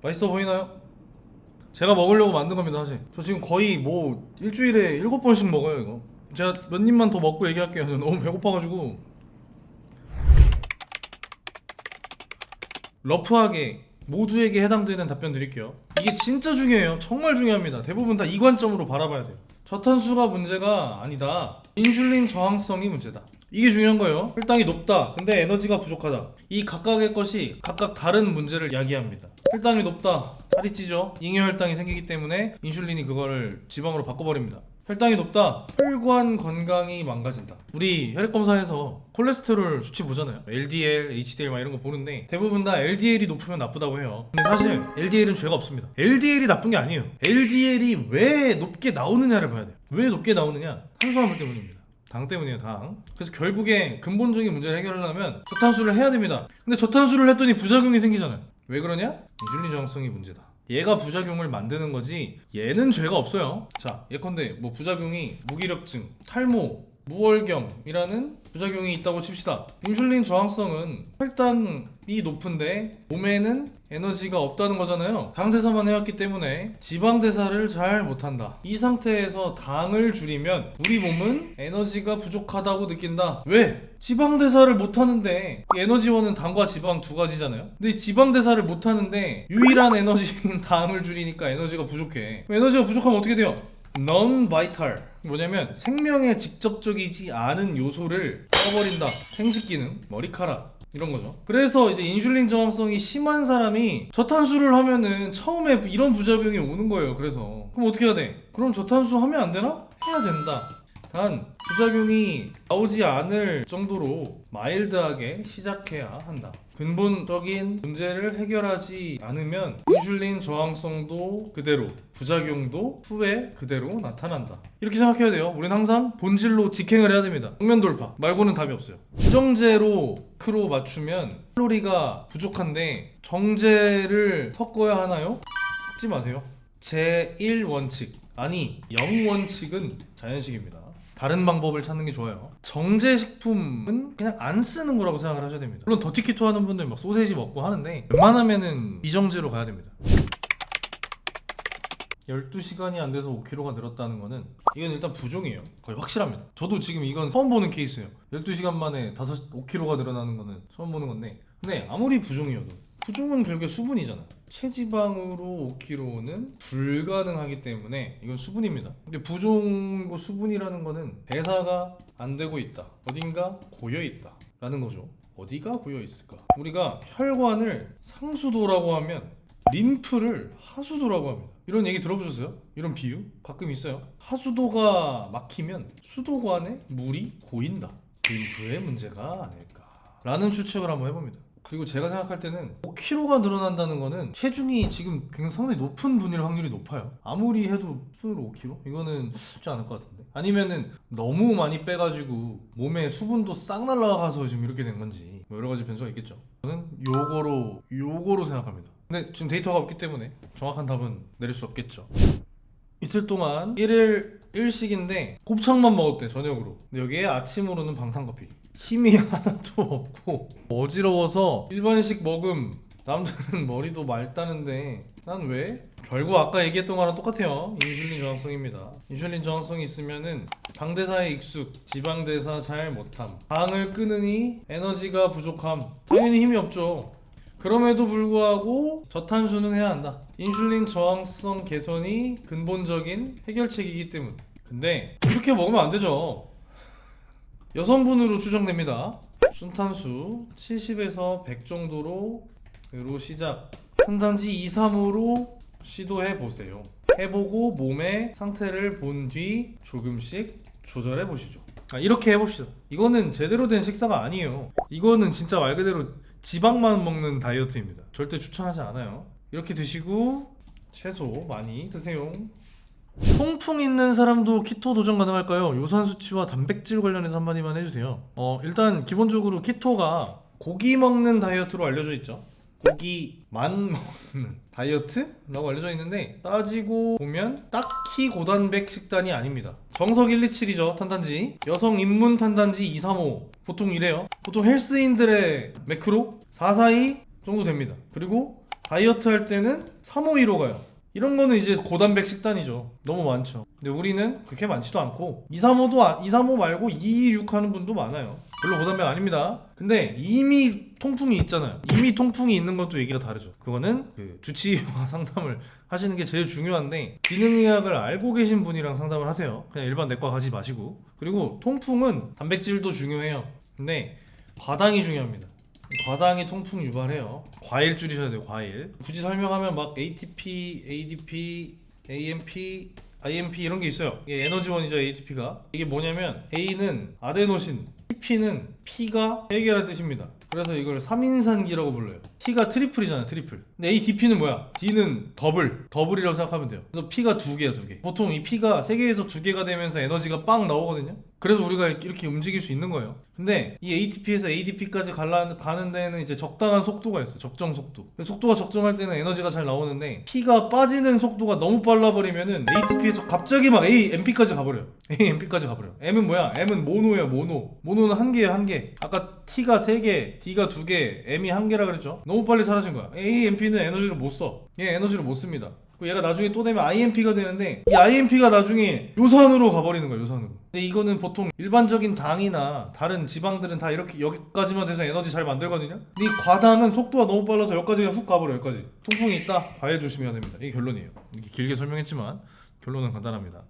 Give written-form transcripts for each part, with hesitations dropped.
맛있어 보이나요? 제가 먹으려고 만든 겁니다 사실. 저 지금 거의 뭐 일주일에 7번씩 먹어요 이거. 제가 몇 입만 더 먹고 얘기할게요. 저 너무 배고파가지고. 러프하게 모두에게 해당되는 답변 드릴게요. 이게 진짜 중요해요. 정말 중요합니다. 대부분 다 이 관점으로 바라봐야 돼요. 저탄수가 문제가 아니다. 인슐린 저항성이 문제다. 이게 중요한 거예요. 혈당이 높다. 근데 에너지가 부족하다. 이 각각의 것이 각각 다른 문제를 야기합니다. 혈당이 높다. 살이 찌죠. 잉여혈당이 생기기 때문에 인슐린이 그거를 지방으로 바꿔버립니다. 혈당이 높다. 혈관 건강이 망가진다. 우리 혈액검사에서 콜레스테롤 수치 보잖아요. LDL, HDL 막 이런 거 보는데 대부분 다 LDL이 높으면 나쁘다고 해요. 근데 사실 LDL은 죄가 없습니다. LDL이 나쁜 게 아니에요. LDL이 왜 높게 나오느냐를 봐야 돼요. 왜 높게 나오느냐? 탄수화물 때문입니다. 당 때문이에요, 당. 그래서 결국에 근본적인 문제를 해결하려면 저탄수를 해야 됩니다. 근데 저탄수를 했더니 부작용이 생기잖아요. 왜 그러냐? 인슐린 저항성이 문제다. 얘가 부작용을 만드는 거지 얘는 죄가 없어요. 자, 예컨대 뭐 부작용이 무기력증, 탈모, 무월경이라는 부작용이 있다고 칩시다. 인슐린 저항성은 혈당이 높은데 몸에는 에너지가 없다는 거잖아요. 당 대사만 해왔기 때문에 지방 대사를 잘 못한다. 이 상태에서 당을 줄이면 우리 몸은 에너지가 부족하다고 느낀다. 왜? 지방 대사를 못하는데 에너지원은 당과 지방 두 가지잖아요. 근데 지방 대사를 못하는데 유일한 에너지인 당을 줄이니까 에너지가 부족해. 에너지가 부족하면 어떻게 돼요? non-vital. 뭐냐면 생명에 직접적이지 않은 요소를 써버린다. 생식기능, 머리카락 이런 거죠. 그래서 이제 인슐린 저항성이 심한 사람이 저탄수를 하면은 처음에 이런 부작용이 오는 거예요. 그래서 그럼 어떻게 해야 돼? 그럼 저탄수 하면 안 되나? 해야 된다. 단 부작용이 나오지 않을 정도로 마일드하게 시작해야 한다. 근본적인 문제를 해결하지 않으면 인슐린 저항성도 그대로, 부작용도 후에 그대로 나타난다. 이렇게 생각해야 돼요. 우린 항상 본질로 직행을 해야 됩니다. 정면 돌파 말고는 답이 없어요. 이정제로 크로 맞추면 칼로리가 부족한데 정제를 섞어야 하나요? 섞지 마세요. 제1원칙, 아니 0원칙은 자연식입니다. 다른 방법을 찾는 게 좋아요. 정제식품은 그냥 안 쓰는 거라고 생각을 하셔야 됩니다. 물론 더티키토 하는 분들 막 소세지 먹고 하는데 웬만하면은 이정제로 가야 됩니다. 12시간이 안 돼서 5kg가 늘었다는 거는 이건 일단 부종이에요. 거의 확실합니다. 저도 지금 이건 처음 보는 케이스예요. 12시간 만에 5kg가 늘어나는 거는 처음 보는 건데, 근데 아무리 부종이어도 부종은 결국에 수분이잖아요. 체지방으로 5kg는 불가능하기 때문에 이건 수분입니다. 근데 부종이고 수분이라는 거는 대사가 안 되고 있다. 어딘가 고여 있다 라는 거죠. 어디가 고여 있을까? 우리가 혈관을 상수도라고 하면 림프를 하수도라고 합니다. 이런 얘기 들어보셨어요? 이런 비유? 가끔 있어요. 하수도가 막히면 수도관에 물이 고인다. 림프의 문제가 아닐까 라는 추측을 한번 해봅니다. 그리고 제가 생각할 때는 5kg가 늘어난다는 거는 체중이 지금 굉장히 상당히 높은 분일 확률이 높아요. 아무리 해도 수로 5kg? 이거는 쉽지 않을 것 같은데. 아니면은 너무 많이 빼가지고 몸에 수분도 싹 날라가서 지금 이렇게 된 건지 뭐 여러 가지 변수가 있겠죠. 저는 요거로 생각합니다. 근데 지금 데이터가 없기 때문에 정확한 답은 내릴 수 없겠죠. 이틀 동안 1일 1식인데 곱창만 먹었대, 저녁으로. 근데 여기에 아침으로는 방탄커피. 힘이 하나도 없고 어지러워서 일반식 먹음. 남들은 머리도 맑다는데 난 왜? 결국 아까 얘기했던 거랑 똑같아요. 인슐린 저항성입니다. 인슐린 저항성이 있으면은 당대사에 익숙, 지방대사 잘 못함, 당을 끊으니 에너지가 부족함, 당연히 힘이 없죠. 그럼에도 불구하고 저탄수는 해야 한다. 인슐린 저항성 개선이 근본적인 해결책이기 때문. 근데 이렇게 먹으면 안 되죠. 여성분으로 추정됩니다. 순탄수 70에서 100 정도로 시작. 탄단지 2, 3으로 시도해 보세요. 해보고 몸의 상태를 본 뒤 조금씩 조절해 보시죠. 이렇게 해봅시다. 이거는 제대로 된 식사가 아니에요. 이거는 진짜 말 그대로 지방만 먹는 다이어트입니다. 절대 추천하지 않아요. 이렇게 드시고 채소 많이 드세요. 통풍 있는 사람도 키토 도전 가능할까요? 요산 수치와 단백질 관련해서 한마디만 해주세요. 일단 기본적으로 키토가 고기 먹는 다이어트로 알려져 있죠. 고기만 먹는 다이어트라고 알려져 있는데 따지고 보면 딱히 고단백 식단이 아닙니다. 정석 127이죠, 탄단지. 여성 입문 탄단지 235 보통 이래요. 보통 헬스인들의 매크로 442 정도 됩니다. 그리고 다이어트 할 때는 352로 가요. 이런 거는 이제 고단백 식단이죠. 너무 많죠. 근데 우리는 그렇게 많지도 않고 235 말고 226 하는 분도 많아요. 별로 고단백 아닙니다. 근데 이미 통풍이 있잖아요. 이미 통풍이 있는 것도 얘기가 다르죠. 그거는 그 주치의와 상담을 하시는 게 제일 중요한데, 기능의학을 알고 계신 분이랑 상담을 하세요. 그냥 일반 내과 가지 마시고. 그리고 통풍은 단백질도 중요해요. 근데 과당이 중요합니다. 과당이 통풍 유발해요. 과일 줄이셔야 돼요. 과일. 굳이 설명하면 막 ATP, ADP, AMP, IMP 이런 게 있어요. 이게 에너지원이죠. ATP가. 이게 뭐냐면 A는 아데노신, TP는 P가 3개라는 뜻입니다. 그래서 이걸 3인산기라고 불러요. T가 트리플이잖아요. 트리플. 근데 ADP는 뭐야? D는 더블이라고 생각하면 돼요. 그래서 P가 2개야. 2개. 보통 이 P가 3개에서 2개가 되면서 에너지가 빵 나오거든요. 그래서 우리가 이렇게 움직일 수 있는 거예요. 근데 이 ATP에서 ADP까지 가는 데는 이제 적당한 속도가 있어요. 적정 속도. 속도가 적정할 때는 에너지가 잘 나오는데, P가 빠지는 속도가 너무 빨라 버리면은 ATP에서 갑자기 막 AMP까지 가버려요. AMP까지 가버려요. M은 뭐야? M은 모노예요. 모노는 1개예요. 1개. 아까 T가 3개, D가 2개, M이 1개라 그랬죠. 너무 빨리 사라진 거야. AMP는 에너지를 못 써. 얘 에너지를 못 씁니다. 얘가 나중에 또 되면 IMP가 되는데, 이 IMP가 나중에 요산으로 가버리는 거야. 요산으로. 근데 이거는 보통 일반적인 당이나 다른 지방들은 다 이렇게 여기까지만 돼서 에너지 잘 만들거든요. 근데 이 과당은 속도가 너무 빨라서 여기까지 그냥 훅 가버려. 여기까지. 통풍이 있다? 과일 조심해야 됩니다. 이게 결론이에요. 이렇게 길게 설명했지만 결론은 간단합니다.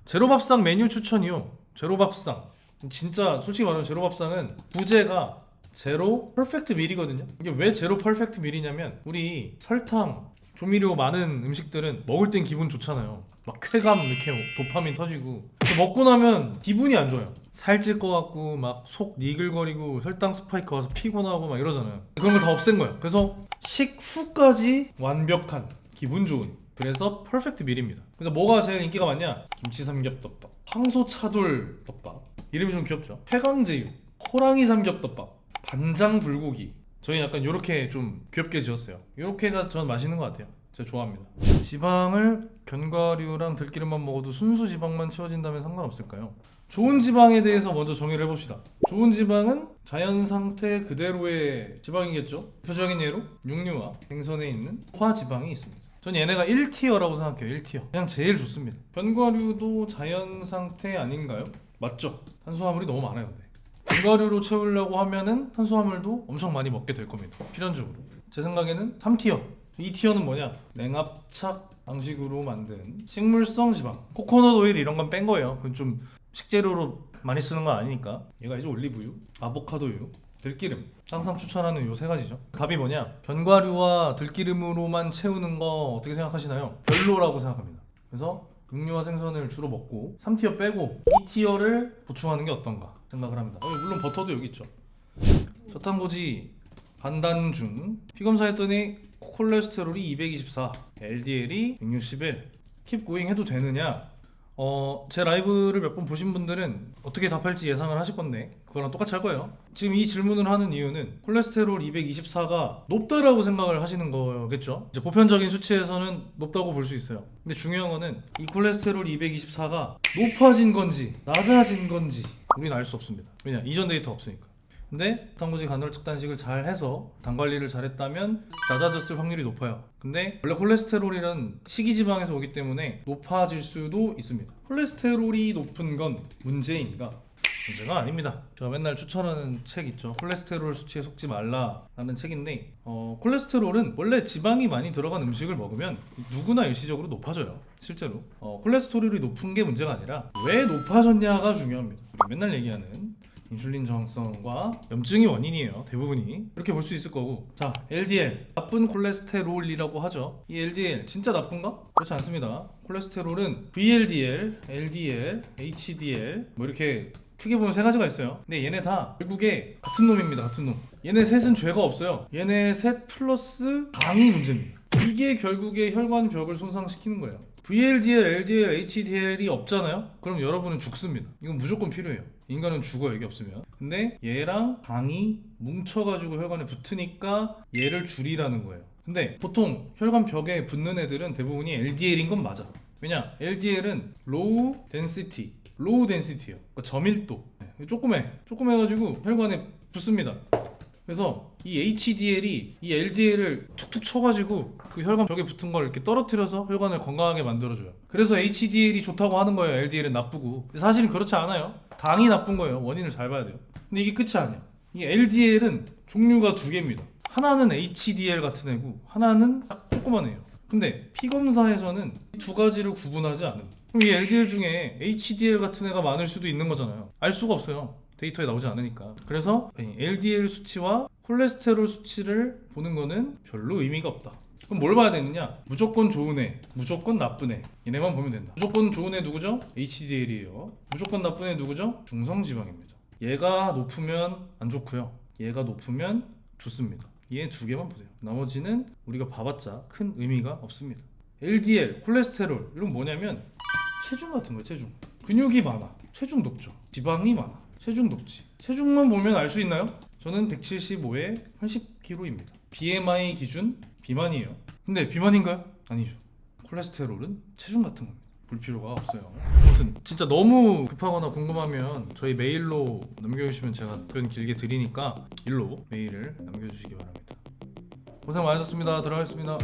제로밥상 메뉴 추천이요. 제로밥상, 진짜 솔직히 말하면 제로밥상은 부제가 제로 퍼펙트 밀이거든요. 이게 왜 제로 퍼펙트 밀이냐면, 우리 설탕, 조미료 많은 음식들은 먹을 땐 기분 좋잖아요. 막 쾌감, 이렇게 도파민 터지고. 먹고 나면 기분이 안 좋아요. 살찔 것 같고 막 속 니글거리고 혈당 스파이크 와서 피곤하고 막 이러잖아요. 그런 걸 다 없앤 거예요. 그래서 식후까지 완벽한 기분 좋은, 그래서 퍼펙트 밀입니다. 그래서 뭐가 제일 인기가 많냐? 김치 삼겹덮밥, 황소 차돌 덮밥, 이름이 좀 귀엽죠? 폐광제육, 호랑이 삼겹덮밥, 반장 불고기. 저희 약간 요렇게 좀 귀엽게 지었어요. 요렇게가 저는 맛있는 것 같아요. 제가 좋아합니다. 지방을 견과류랑 들기름만 먹어도 순수 지방만 채워진다면 상관없을까요? 좋은 지방에 대해서 먼저 정의를 해봅시다. 좋은 지방은 자연 상태 그대로의 지방이겠죠. 대표적인 예로 육류와 생선에 있는 포화지방이 있습니다. 전 얘네가 1티어라고 생각해요. 1티어. 그냥 제일 좋습니다. 견과류도 자연 상태 아닌가요? 맞죠? 탄수화물이 너무 많아요. 근데 견과류로 채우려고 하면은 탄수화물도 엄청 많이 먹게 될 겁니다. 필연적으로. 제 생각에는 3티어. 2티어는 뭐냐? 냉압착 방식으로 만든 식물성 지방, 코코넛 오일 이런 건 뺀 거예요. 그건 좀 식재료로 많이 쓰는 건 아니니까. 얘가 이제 올리브유, 아보카도유, 들기름. 항상 추천하는 요 3가지죠. 답이 뭐냐? 견과류와 들기름으로만 채우는 거 어떻게 생각하시나요? 별로라고 생각합니다. 그래서 육류와 생선을 주로 먹고 3티어 빼고 2티어를 보충하는 게 어떤가 생각을 합니다. 물론 버터도 여기 있죠. 저탄고지 반단중, 피검사했더니 콜레스테롤이 224, LDL이 161. 킵 고잉 해도 되느냐? 제 라이브를 몇 번 보신 분들은 어떻게 답할지 예상을 하실 건데, 그거랑 똑같이 할 거예요. 지금 이 질문을 하는 이유는 콜레스테롤 224가 높다라고 생각을 하시는 거겠죠. 이제 보편적인 수치에서는 높다고 볼 수 있어요. 근데 중요한 거는 이 콜레스테롤 224가 높아진 건지 낮아진 건지 우리는 알 수 없습니다. 왜냐? 이전 데이터 없으니까. 근데 저탄고지 간헐적 단식을 잘 해서 당 관리를 잘했다면 낮아졌을 확률이 높아요. 근데 원래 콜레스테롤이란 식이지방에서 오기 때문에 높아질 수도 있습니다. 콜레스테롤이 높은 건 문제인가? 문제가 아닙니다. 제가 맨날 추천하는 책 있죠. 콜레스테롤 수치에 속지 말라라는 책인데, 콜레스테롤은 원래 지방이 많이 들어간 음식을 먹으면 누구나 일시적으로 높아져요. 실제로 콜레스테롤이 높은 게 문제가 아니라 왜 높아졌냐가 중요합니다. 우리 맨날 얘기하는 인슐린 저항성과 염증이 원인이에요. 대부분이 이렇게 볼 수 있을 거고. 자, LDL, 나쁜 콜레스테롤이라고 하죠. 이 LDL 진짜 나쁜가? 그렇지 않습니다. 콜레스테롤은 VLDL, LDL, HDL 뭐 이렇게 크게 보면 3가지가 있어요. 근데 얘네 다 결국에 같은 놈입니다. 같은 놈. 얘네 셋은 죄가 없어요. 얘네 셋 플러스 당이 문제입니다. 이게 결국에 혈관벽을 손상시키는 거예요. VLDL, LDL, HDL이 없잖아요? 그럼 여러분은 죽습니다. 이건 무조건 필요해요. 인간은 죽어요, 이게 없으면. 근데 얘랑 당이 뭉쳐가지고 혈관에 붙으니까 얘를 줄이라는 거예요. 근데 보통 혈관벽에 붙는 애들은 대부분이 LDL인 건 맞아. 왜냐? LDL은 low density, low density예요. 그러니까 저밀도. 조그매가지고 혈관에 붙습니다. 그래서 이 HDL이 이 LDL을 툭툭 쳐가지고 그 혈관 벽에 붙은 걸 이렇게 떨어뜨려서 혈관을 건강하게 만들어줘요. 그래서 HDL이 좋다고 하는 거예요. LDL은 나쁘고. 근데 사실은 그렇지 않아요. 당이 나쁜 거예요. 원인을 잘 봐야 돼요. 근데 이게 끝이 아니야. 이 LDL은 종류가 두 개입니다. 하나는 HDL 같은 애고 하나는 딱 조그만 애예요. 근데 피검사에서는 이 두 가지를 구분하지 않음. 그럼 이 LDL 중에 HDL 같은 애가 많을 수도 있는 거잖아요. 알 수가 없어요. 데이터에 나오지 않으니까. 그래서 LDL 수치와 콜레스테롤 수치를 보는 거는 별로 의미가 없다. 그럼 뭘 봐야 되느냐? 무조건 좋은 애, 무조건 나쁜 애, 얘네만 보면 된다. 무조건 좋은 애 누구죠? HDL이에요. 무조건 나쁜 애 누구죠? 중성지방입니다. 얘가 높으면 안 좋고요, 얘가 높으면 좋습니다. 얘 두 개만 보세요. 나머지는 우리가 봐봤자 큰 의미가 없습니다. LDL, 콜레스테롤 이런 뭐냐면 체중 같은 거예요. 체중. 근육이 많아, 체중 높죠. 지방이 많아, 체중 높지. 체중만 보면 알 수 있나요? 저는 175에 80kg입니다. BMI 기준 비만이에요. 근데 비만인가요? 아니죠. 콜레스테롤은 체중 같은 겁니다. 볼 필요가 없어요. 아무튼 진짜 너무 급하거나 궁금하면 저희 메일로 남겨주시면 제가 답변 길게 드리니까 일로 메일을 남겨주시기 바랍니다. 고생 많으셨습니다. 들어가겠습니다.